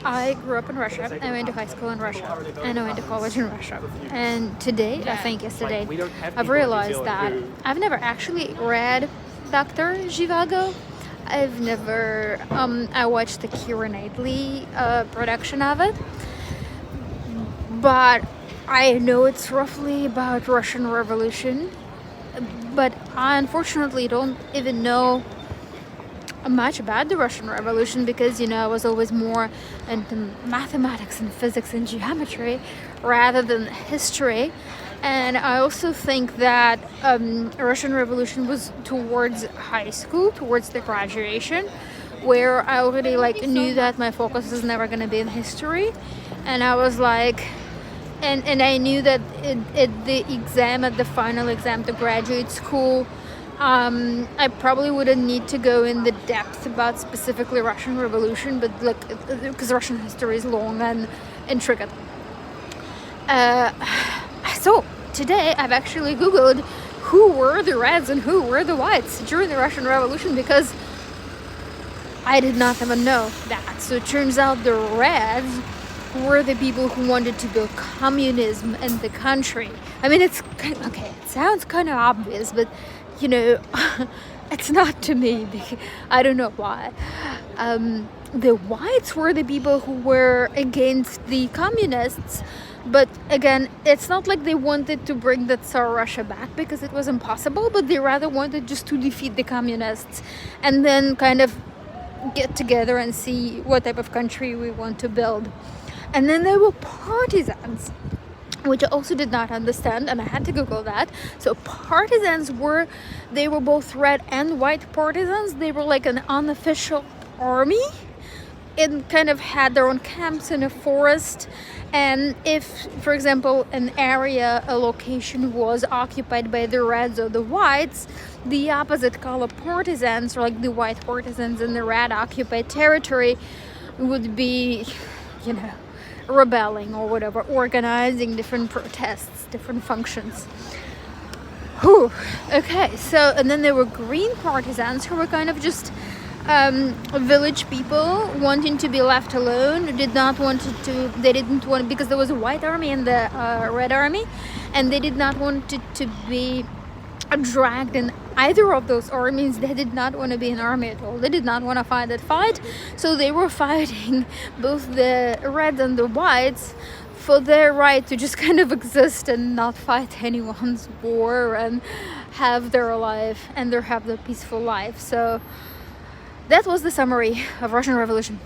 I grew up in Russia. I went to high school in Russia, and I went to college in Russia. And today, I think yesterday, I've realized that I've never actually read Dr. Zhivago. I've never. I watched the Keira Knightley production of it, but I know it's roughly about Russian Revolution. But I unfortunately don't even know much about the Russian Revolution because I was always more into mathematics and physics and geometry rather than history. And I also think that Russian Revolution was towards high school, towards the graduation, where I already knew that my focus is never going to be in history, and I was like. And I knew that at the final exam to graduate school, I probably wouldn't need to go in the depth about specifically Russian Revolution, but because Russian history is long and intricate. So today I've actually Googled who were the Reds and who were the Whites during the Russian Revolution because I did not even know that. So it turns out the Reds were the people who wanted to build communism in the country. I mean, it sounds kind of obvious, but it's not to me. I don't know why. The Whites were the people who were against the communists, but again, it's not like they wanted to bring the Tsar Russia back because it was impossible, but they rather wanted just to defeat the communists and then kind of get together and see what type of country we want to build. And then there were partisans, which I also did not understand, and I had to Google that. So partisans were both red and white partisans. They were like an unofficial army and kind of had their own camps in a forest. And if, for example, a location was occupied by the Reds or the Whites, the opposite color partisans, or like the white partisans in the red occupied territory, would be, rebelling or whatever, organizing different protests, different functions. Okay, so, and then there were green partisans who were kind of just village people wanting to be left alone, they didn't want, because there was a white army and the red army, and they did not want it to be dragged in either of those armies. They did not want to be an army at all. They did not want to fight that fight, so they were fighting both the Reds and the Whites for their right to just kind of exist and not fight anyone's war and have their life and have their peaceful life. So that was the summary of Russian Revolution.